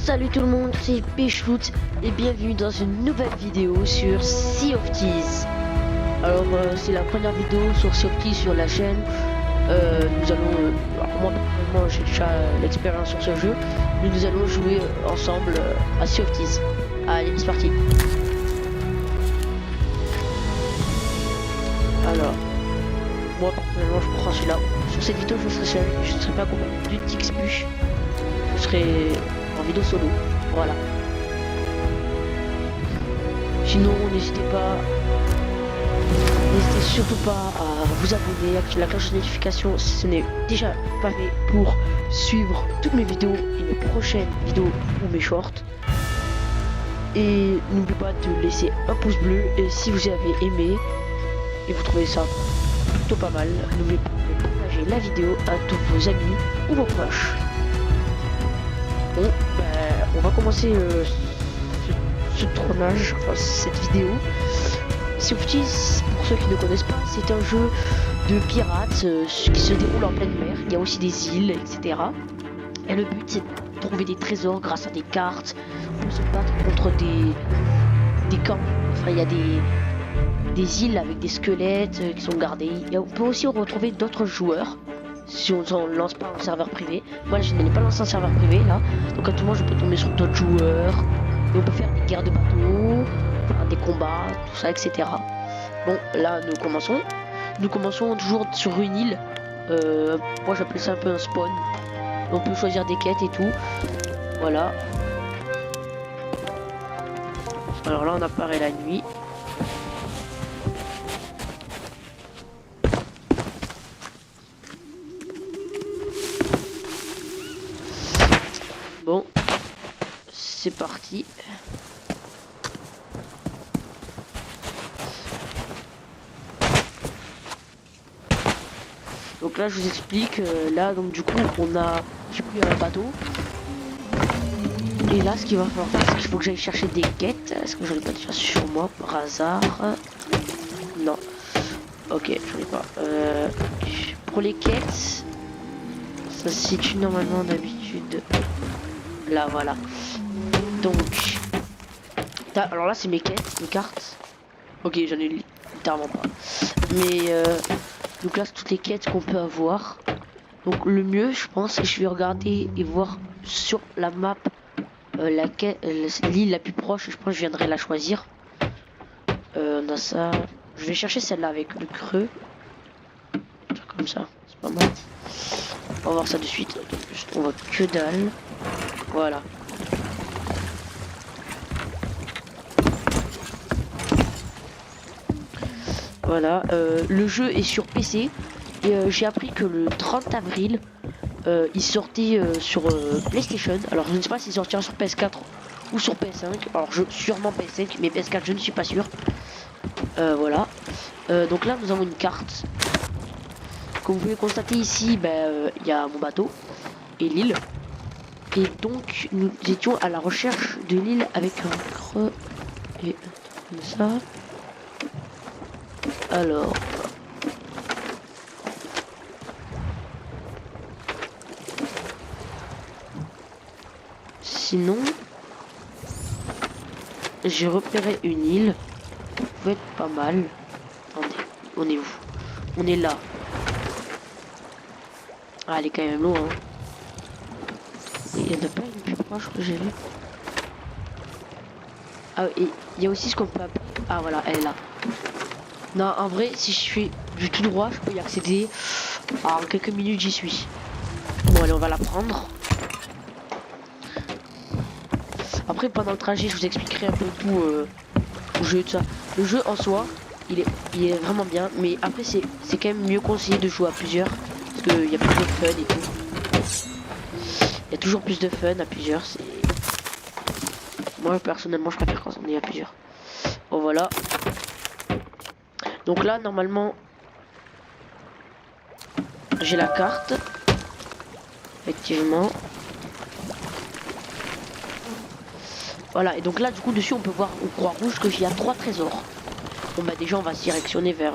Salut tout le monde, c'est Péchout et bienvenue dans une nouvelle vidéo sur Sea of Thieves. Alors c'est la première vidéo sur Sea of Thieves sur la chaîne. Nous allons, alors moi personnellement j'ai déjà l'expérience sur ce jeu, mais nous allons jouer ensemble à Sea of Thieves. Allez, c'est parti. Alors, moi personnellement je prends celui-là. Sur cette vidéo je serai pas accompagné d'une Tixbush. Je serai en vidéo solo, voilà. Sinon n'hésitez surtout pas à vous abonner, activer la cloche de notification si ce n'est déjà pas fait pour suivre toutes mes vidéos et mes prochaines vidéos ou mes shorts. Et n'oubliez pas de laisser un pouce bleu, et si vous avez aimé et vous trouvez ça plutôt pas mal, n'oubliez pas de partager la vidéo à tous vos amis ou vos proches. Bon, on va commencer ce tournage, enfin cette vidéo. Sea of Thieves, pour ceux qui ne connaissent pas, c'est un jeu de pirates qui se déroule en pleine mer. Il y a aussi des îles, etc. Et le but c'est de trouver des trésors grâce à des cartes. On peut se battre contre des camps. Enfin, il y a des îles avec des squelettes qui sont gardés. Et on peut aussi retrouver d'autres joueurs si on ne lance pas un serveur privé. Moi je n'ai pas lancé un serveur privé là, donc à tout moment je peux tomber sur d'autres joueurs et on peut faire des guerres de bateaux, faire des combats, tout ça, etc. Bon, là nous commençons toujours sur une île. Moi j'appelle ça un peu un spawn. On peut choisir des quêtes et tout, voilà. Alors là on apparaît la nuit. Bon, c'est parti. Donc là je vous explique, là donc du coup j'ai pris un bateau. Et là ce qu'il va falloir faire, c'est qu'il faut que j'aille chercher des quêtes. Est-ce que j'en ai pas déjà sur moi par hasard? Non. Ok, j'en ai pas. Pour les quêtes, ça se situe normalement d'habitude là, voilà. Donc alors là c'est mes quêtes, mes cartes. Ok, j'en ai littéralement pas, mais donc là c'est toutes les quêtes qu'on peut avoir. Donc le mieux je pense que je vais regarder et voir sur la map l'île la plus proche. Je pense que je viendrai la choisir. On a ça, je vais chercher celle-là avec le creux, comme ça, c'est pas mal. On va voir ça de suite. On voit que dalle. Voilà. Voilà, le jeu est sur PC et j'ai appris que le 30 avril il sortait sur PlayStation. Alors je ne sais pas s'il sortira sur PS4 ou sur PS5. Alors sûrement PS5, mais PS4 je ne suis pas sûr. Voilà. Donc là nous avons une carte. Comme vous pouvez constater ici, il y a mon bateau et l'île. Et donc nous étions à la recherche de l'île avec un creux et comme ça. Alors sinon j'ai repéré une île qui peut être pas mal. Attendez, on est où? On est là. Ah, elle est quand même loin, hein. Il y en a pas une plus proche que j'ai vu. Ah, et il y a aussi ce qu'on peut appeler. Ah voilà, elle est là. Non, en vrai, si je suis du tout droit, je peux y accéder. En quelques minutes, j'y suis. Bon, allez, on va la prendre. Après, pendant le trajet, je vous expliquerai un peu tout le jeu, tout ça. Le jeu en soi, il est vraiment bien. Mais après, c'est quand même mieux conseillé de jouer à plusieurs. Parce qu'il y a plus de fun et tout. Il y a toujours plus de fun à plusieurs. Moi, personnellement, je préfère quand on est à plusieurs. Bon, voilà. Donc là, normalement, j'ai la carte. Effectivement. Voilà, et donc là, du coup, dessus, on peut voir au croix rouge qu'il y a 3 trésors. Bon, bah déjà, on va se directionner vers...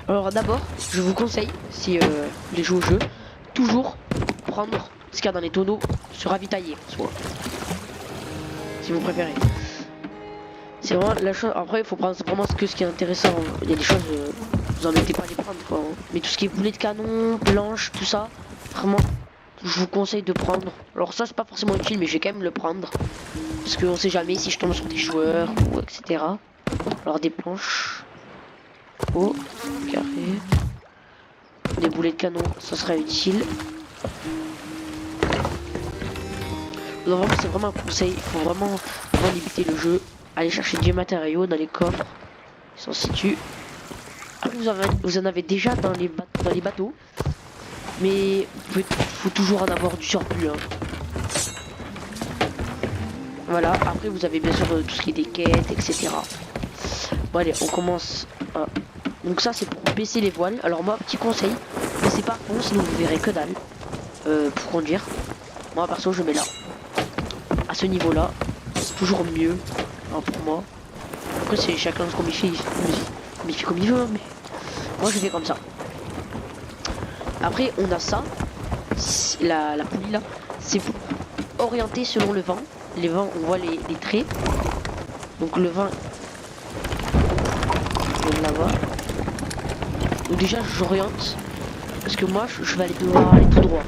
Alors d'abord, je vous conseille, si les jouez au jeu, toujours prendre ce qu'il y a dans les tonneaux, se ravitailler, soit. si vous préférez. C'est vraiment la chose. Après, il faut prendre vraiment que ce qui est intéressant. Il y a des choses, vous en mettez pas à les prendre quoi. Mais tout ce qui est boulet de canon, planche, tout ça, vraiment, je vous conseille de prendre. Alors ça, c'est pas forcément utile, mais je vais quand même le prendre parce qu'on sait jamais si je tombe sur des joueurs ou etc. Alors des planches, oh, carré, des boulets de canon, ça serait utile. Donc vraiment, c'est vraiment un conseil. Il faut vraiment limiter le jeu. Aller chercher des matériaux dans les coffres. Ils s'en situent. Après, vous en avez déjà dans les bateaux. Mais il faut toujours en avoir du surplus. Hein. Voilà. Après, vous avez bien sûr tout ce qui est des quêtes, etc. Bon, allez, on commence. Donc, ça, c'est pour baisser les voiles. Alors, moi, petit conseil. Baissez pas à fond, sinon vous verrez que dalle. Pour conduire. Moi, perso, je mets là. À ce niveau-là. C'est toujours mieux. Hein, pour moi. Après, c'est chacun comme il fait. Il fait comme il veut. Mais moi, je fais comme ça. Après, on a ça. La poulie là. C'est orienté selon le vent. Les vents, on voit les traits. Donc le vent. Là-bas. Donc déjà, j'oriente. Parce que moi, je vais devoir aller tout droit.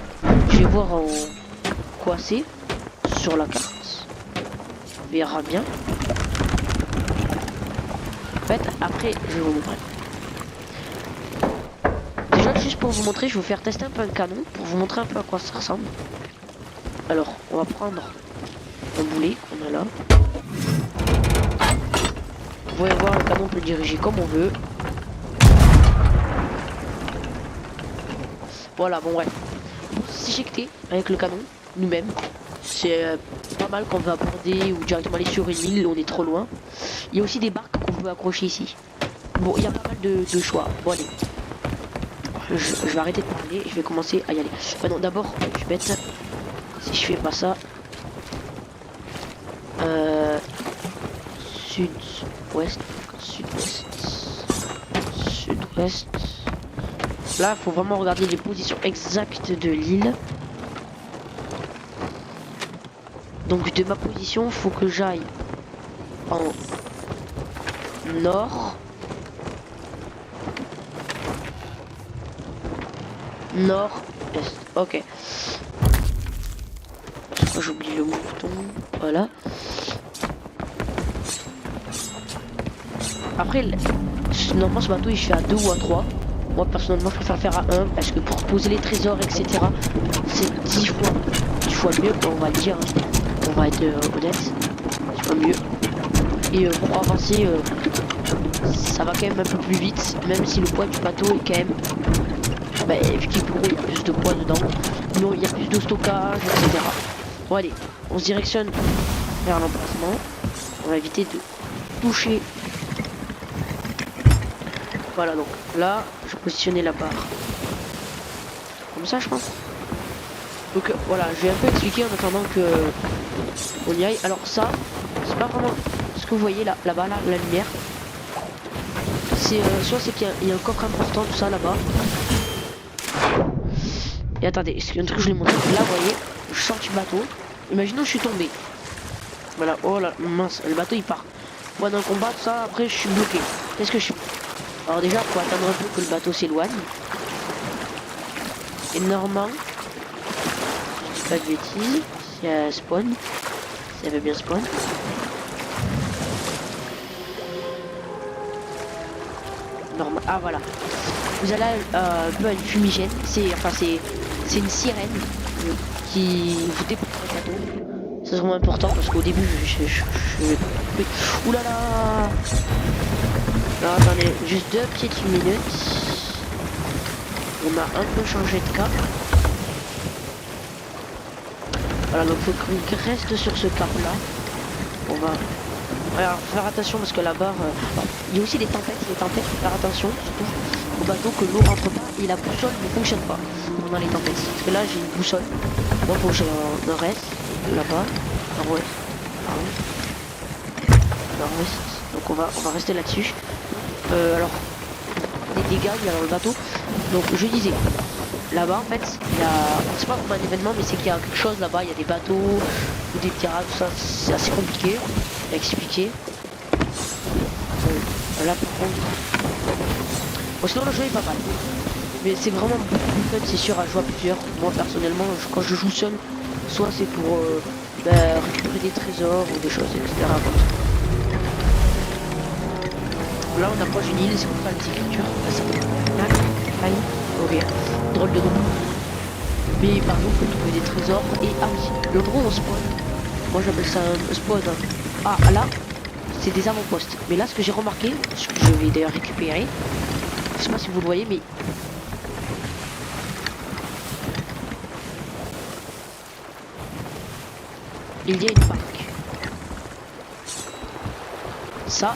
Je vais voir en quoi c'est sur la carte. On verra bien. En fait, après, je vais vous montrer. Déjà, juste pour vous montrer, je vais vous faire tester un peu un canon. Pour vous montrer un peu à quoi ça ressemble. Alors, on va prendre un boulet qu'on a là. Vous pouvez voir le canon, on peut le diriger comme on veut. Voilà, bon ouais. S'éjecter avec le canon, nous-mêmes. C'est pas mal quand on veut aborder ou directement aller sur une île, on est trop loin. Il y a aussi des barques qu'on peut accrocher ici. Bon, il y a pas mal de choix. Bon allez. Je vais arrêter de parler, je vais commencer à y aller. Non, d'abord, je suis bête. Si je fais pas ça. Sud-ouest. Sud-ouest. Sud-ouest. Là, il faut vraiment regarder les positions exactes de l'île. Donc de ma position, il faut que j'aille en nord. Nord-est. Ok. J'oublie le bouton. Voilà. Après, normalement ce bateau il fait à 2 ou à 3. Moi personnellement je préfère faire à 1 parce que pour poser les trésors etc. c'est 10 fois mieux, on va le dire. On va être honnête. 10 fois mieux. Et pour avancer ça va quand même un peu plus vite. Même si le poids du bateau est quand même vu qu'il est plus gros, il y a plus de poids dedans. Non, il y a plus de stockage, etc. Bon allez, on se directionne vers l'emplacement. On va éviter de toucher. Voilà, donc là, je vais positionner la barre. Comme ça, je pense. Donc voilà, je vais un peu expliquer en attendant que on y aille. Alors ça, c'est pas vraiment ce que vous voyez là-bas, là, la lumière. C'est soit c'est qu'il y a un coffre important, tout ça là-bas. Et attendez, est-ce qu'il y a un truc que je l'ai montré? Là, vous voyez, je sors du bateau. Imaginons que je suis tombé. Voilà, oh là, mince, le bateau il part. Moi, dans le combat, tout ça, après, je suis bloqué. Qu'est-ce que je suis? Alors, déjà, il faut attendre un peu que le bateau s'éloigne. Et normalement, je dis pas de bêtises, s'il y a spawn, s'il y avait bien spawn. Normal, ah voilà. Vous allez un peu à une fumigène, c'est une sirène qui vous dépose le bateau. C'est vraiment important parce qu'au début oulala. Alors attendez, juste 2 petites minutes. On a un peu changé de cap. Voilà, donc faut qu'on reste sur ce cap là. On va. Alors faire attention parce que la barre. Il y a aussi des tempêtes, faut faire attention, surtout au bateau que l'eau rentre pas et la boussole ne fonctionne pas pendant les tempêtes. Parce que là j'ai une boussole. Moi faut que je nord-est, là-bas, nord-ouest, nord-ouest. Donc on va rester là-dessus. Alors des dégâts il y a dans le bateau. Donc je disais, là-bas en fait, il y a, c'est pas comme un événement, mais c'est qu'il y a quelque chose là-bas, il y a des bateaux ou des pirates, tout ça, c'est assez compliqué à expliquer. Là par contre, bon, sinon le jeu est pas mal, mais c'est vraiment beaucoup plus fun, c'est sûr, à jouer à plusieurs. Moi personnellement, quand je joue seul, soit c'est pour récupérer des trésors ou des choses, etc. Comme ça. Là on approche d'une île, c'est pour faire les écritures. Là ça s'appelle ok, drôle de nom. Mais par exemple on peut trouver des trésors et ah oui, le gros on spawn. Moi j'appelle ça un spawn. Ah là, c'est des avant-postes. Mais là ce que j'ai remarqué, ce que je vais d'ailleurs récupérer, je sais pas si vous le voyez mais il y a une barque. Ça.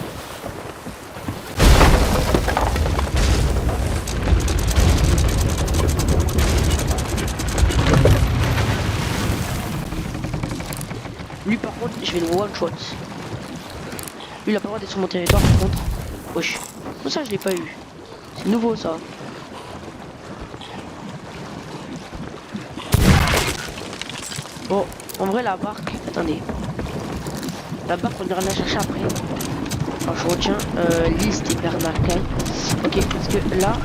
Lui par contre je vais le one shot. Lui il a pas le droit d'être sur mon territoire par contre. Wesh. Bon, ça je l'ai pas eu. C'est nouveau ça. Bon, en vrai la barque. Attendez. La barque on ira la chercher après. Alors je retiens liste et Bernarcaille. Ok, parce que là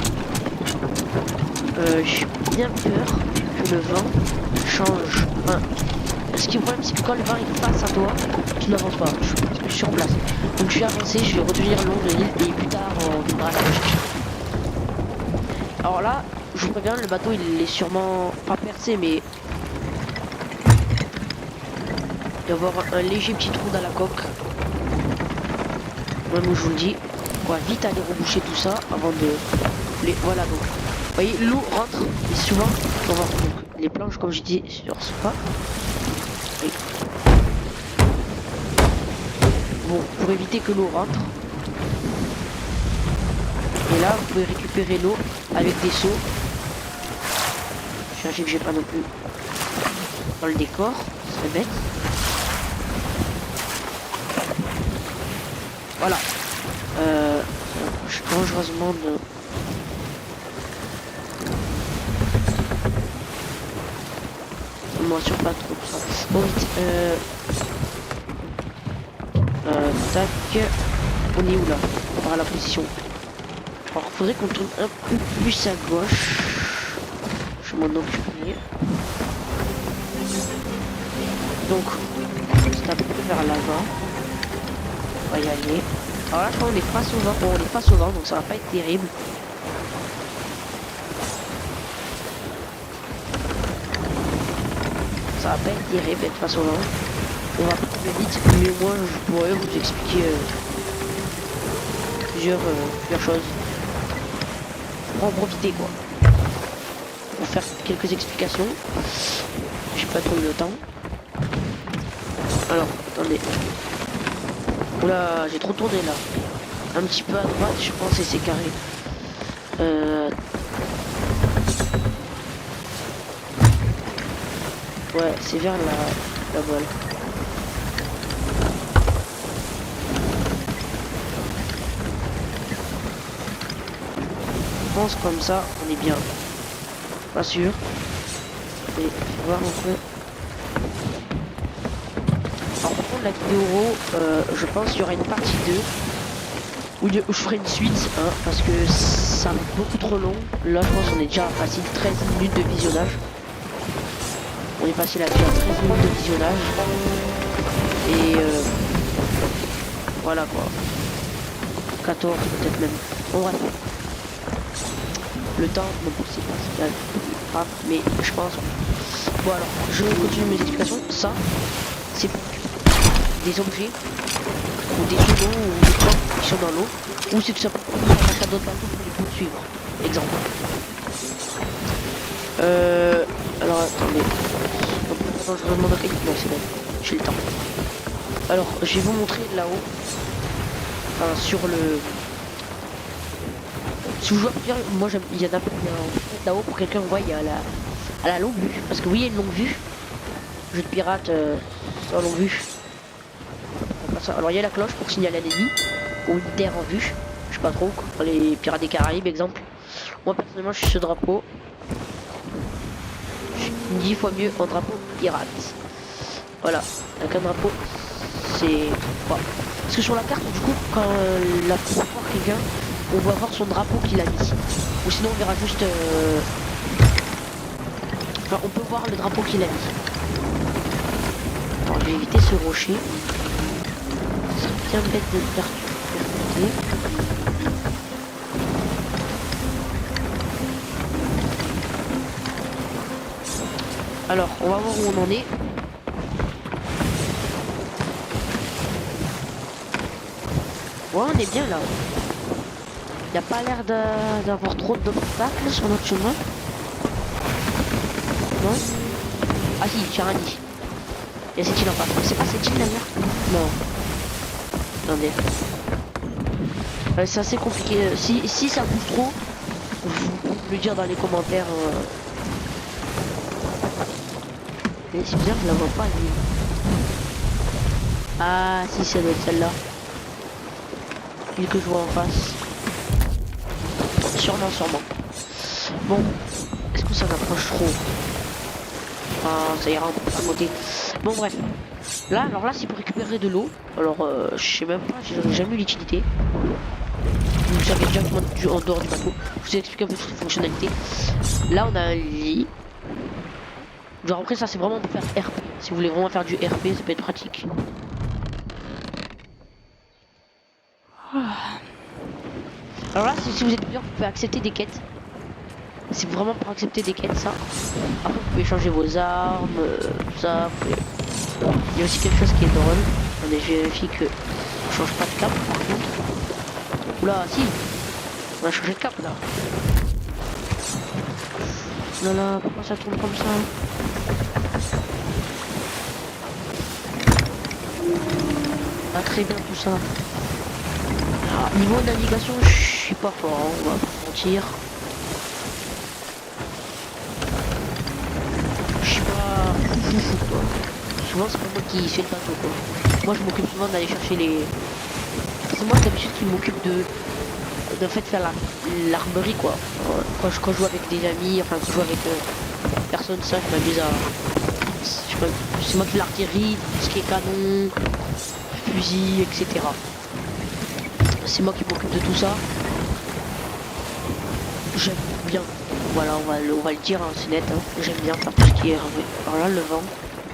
j'ai bien peur que le vent change. Enfin, ce qui est le problème c'est que quand le vent est face à toi, tu n'avances pas. Parce que je suis sur place. Donc je vais avancer, je vais redevenir le long de l'île et plus tard on viendra la rechercher. Alors là, je vous préviens, le bateau il est sûrement pas percé mais il doit y avoir un léger petit trou dans la coque. Même où je vous le dis, on va vite aller reboucher tout ça avant de les. Voilà donc. Vous voyez, l'eau rentre et souvent on va voir donc, les planches comme je dis sur ce pas. Oui. Bon, pour éviter que l'eau rentre. Et là, vous pouvez récupérer l'eau avec des seaux. Cherchez que j'ai pas non plus dans le décor, ce serait bête. Voilà. Je suis dangereusement de... Je m'assure pas trop ça. Bon vite. Tac. On est où là? Par la position. Alors faudrait qu'on tourne un peu plus à gauche. Je m'en occuperai. Donc, c'est un peu vers l'avant. On va y aller. Alors là, je crois qu'on est face au vent. Bon, on est face au vent, donc ça va pas être terrible. Ça va pas être terrible d'être face au vent. On va pas plus vite, mais au moins je pourrais vous expliquer plusieurs choses. Pour en profiter quoi. Pour faire quelques explications. J'ai pas trop eu le temps. Alors, attendez. Oula, j'ai trop tourné là. Un petit peu à droite, je pense, et c'est carré. Ouais, c'est vers la voile. Je pense comme ça, on est bien. Pas sûr. Mais faut voir un peu. Alors par contre la vidéo, je pense qu'il y aura une partie 2 où je ferai une suite, hein, parce que ça va être beaucoup trop long. Là je pense qu'on est déjà passé 13 minutes de visionnage. On est passé là-dessus à 13 minutes de visionnage. Et voilà quoi. 14 peut-être même. Bon bref. Le temps, bon c'est pas grave, mais je pense. Bon alors, je continue mes explications. Ça, c'est des objets ou des seconds ou des corps qui sont dans l'eau, ou c'est tout simplement un cadeau de bateau pour les poursuivre. Exemple. Alors attendez. Attends, je demande à non c'est bon, j'ai le temps. Alors je vais vous montrer là-haut. Enfin, sur le. Si vous jouez à plusieurs, moi j'aime. Il y en a là-haut pour quelqu'un voit, il y a à la longue vue. Parce que oui, il y a une longue vue. Jeu de pirate sans longue vue. Alors il y a la cloche pour signaler à l'ennemi, ou une terre en vue, je sais pas trop, pour les pirates des Caraïbes exemple. Moi personnellement je suis ce drapeau, 10 fois mieux en drapeau pirate. Voilà, avec un drapeau, c'est... Voilà. Parce que sur la carte, du coup, quand la on va voir quelqu'un, on va voir son drapeau qu'il a mis. Ou sinon, on verra juste... Enfin, on peut voir le drapeau qu'il a mis. Alors, je vais éviter ce rocher. Ce serait bien bête de le percuter. Alors, on va voir où on en est. Ouais, on est bien là. Il n'y a pas l'air d'avoir trop d'obstacles sur notre chemin. Non? Ah si, Charani. Il y a cette île en face. C'est pas cette île d'ailleurs? Non. Attendez. C'est assez compliqué. Si ça bouge trop, vous pouvez me le dire dans les commentaires. Mais c'est bizarre, je la vois pas. Ah si, ça doit être celle-là. L'île que je vois en face. Sûrement. Bon, est-ce que ça m'approche trop? Ah, ça ira un peu à côté. Bon bref. Alors là c'est pour récupérer de l'eau. Alors je sais même pas, j'ai jamais eu l'utilité. Vous savez directement en dehors du bateau. Je vous ai expliqué un peu toutes les fonctionnalités. Là on a un lit. Genre après ça c'est vraiment pour faire RP. Si vous voulez vraiment faire du RP, ça peut être pratique. Alors là si vous êtes bien, vous pouvez accepter des quêtes. C'est vraiment pour accepter des quêtes ça. Après vous pouvez changer vos armes, tout ça. Il y a aussi quelque chose qui est drôle. On vérifie que on change pas de cap par contre. Oula si, on a changé de cap là. Là, pourquoi ça tourne comme ça? Ah très bien tout ça. Alors, niveau navigation, je suis pas fort, hein, on va pas mentir. Je suis pas fou quoi. Souvent c'est pas moi qui fais le bateau quoi. Moi je m'occupe souvent d'aller chercher les... C'est moi d'habitude qui m'occupe de fait faire l'armerie quoi. Quand je joue avec des amis, enfin quand je joue avec personne, ça je m'amuse à... C'est moi qui fais l'artillerie, tout ce qui est canon, fusil, etc. C'est moi qui m'occupe de tout ça. J'aime bien. Voilà, on va le dire, hein, c'est net. Hein. J'aime bien faire tout ce qui est... Alors là, le vent.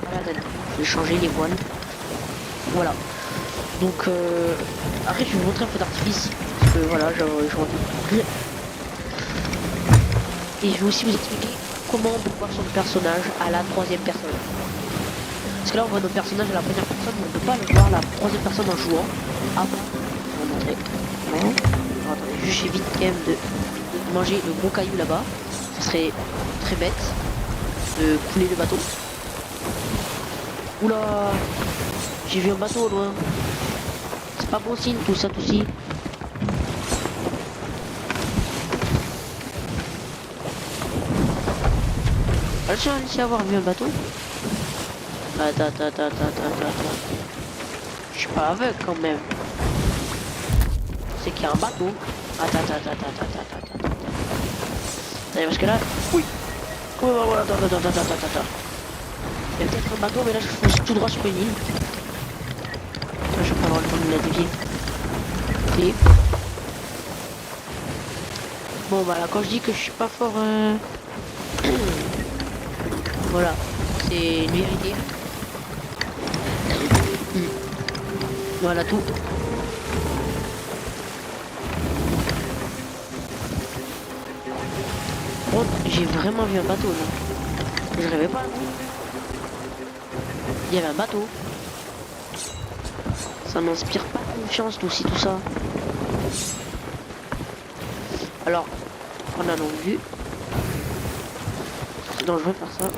Voilà, je vais changer les voiles. Voilà. Donc, après, je vais vous montrer un peu d'artifice. Parce que voilà, j'ai envie. Et je vais aussi vous expliquer comment on peut voir son personnage à la troisième personne. Parce que là, on voit nos personnages à la première personne, mais on ne peut pas le voir à la troisième personne en jouant. Avant, je vais vous montrer. Non. Alors, attendez, juste j'évite quand même de manger le gros caillou là-bas. Ce serait très bête de couler le bateau. Oula, j'ai vu un bateau au loin. C'est pas bon signe tout ça tout ci. J'ai réussi à avoir vu un bateau. Attends. Je suis pas aveugle quand même. C'est qu'il y a un bateau. Attends. Parce que là... Oui. Attends. Il y a peut-être un bateau, mais là je fonce tout droit sur une île. Je vais pas avoir le temps de la dévier. Et... Bon bah là quand je dis que je suis pas fort... Voilà. C'est une vérité. Voilà tout. Bon, j'ai vraiment vu un bateau là. Je rêvais pas. Il y avait un bateau. Ça m'inspire pas confiance tout ça. Alors, on a donc vu. C'est dangereux de faire ça.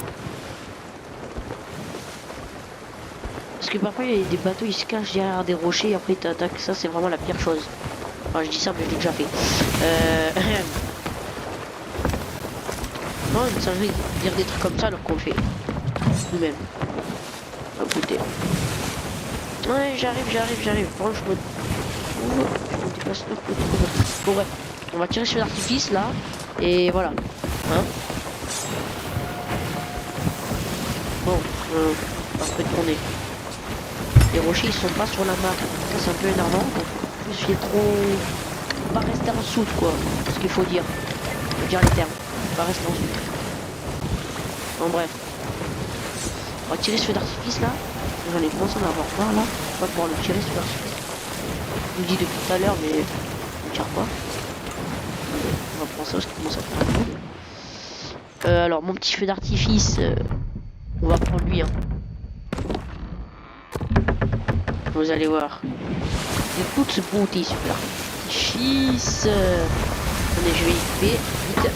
Parce que parfois il y a des bateaux, ils se cachent derrière des rochers et après ils t'attaquent. Ça c'est vraiment la pire chose. Enfin je dis ça mais je l'ai déjà fait. Non mais ça veut dire des trucs comme ça alors qu'on le fait nous-mêmes. Écoutez. Ouais j'arrive. Bon je me déplace de l'autre côté. Bon bref. On va tirer sur l'artifice là. Et voilà. Hein. un peu tourner. Les rochers ils sont pas sur la map. Ça c'est un peu énervant. Donc, en plus il est trop. Pas rester en soute quoi. C'est ce qu'il faut dire. Faut dire les termes. Pas rester en soute. En bref. On va tirer ce feu d'artifice là. J'en ai commencé à en avoir plein là. On va pouvoir le tirer ce feu d'artifice. Je vous le dis depuis tout à l'heure mais on tire pas. On va prendre ça parce qu'il commence à faire un coup. Alors mon petit feu d'artifice, on va prendre lui hein. Vous allez voir. Écoute ce beauté ce feu d'artifice. Attendez, je vais équiper vite.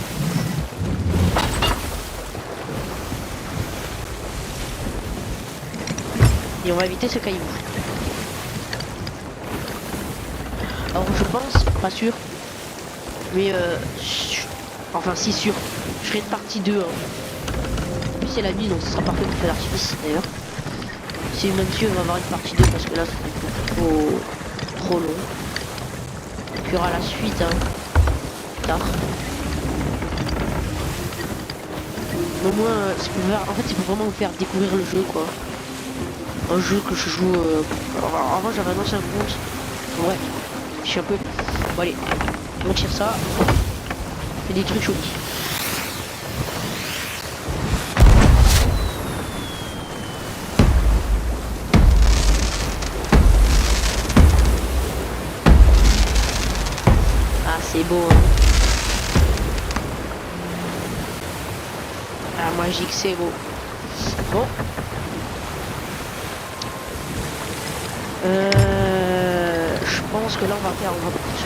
Et on va éviter ce caillou. Alors je pense, pas sûr, mais enfin si sûr, je ferai une partie 2. Hein. Puis c'est la nuit donc ce sera parfait pour faire l'artifice d'ailleurs. Si même si on va avoir une partie 2 parce que là c'est trop long. Il y aura la suite hein, plus tard. Mais au moins, en fait c'est pour vraiment vous faire découvrir le jeu quoi. Un jeu que je joue. Avant j'avais un ancien compte. Ouais, je suis un peu. Bon allez, on tire ça. C'est des trucs jolis. Ah c'est beau hein. Ah magique c'est beau. Bon. Je pense que là on va faire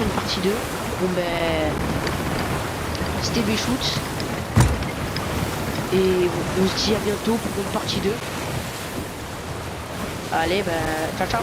une partie 2. Bon ben c'était mes shoots. Et on se dit à bientôt pour une partie 2. Allez ben ciao ciao.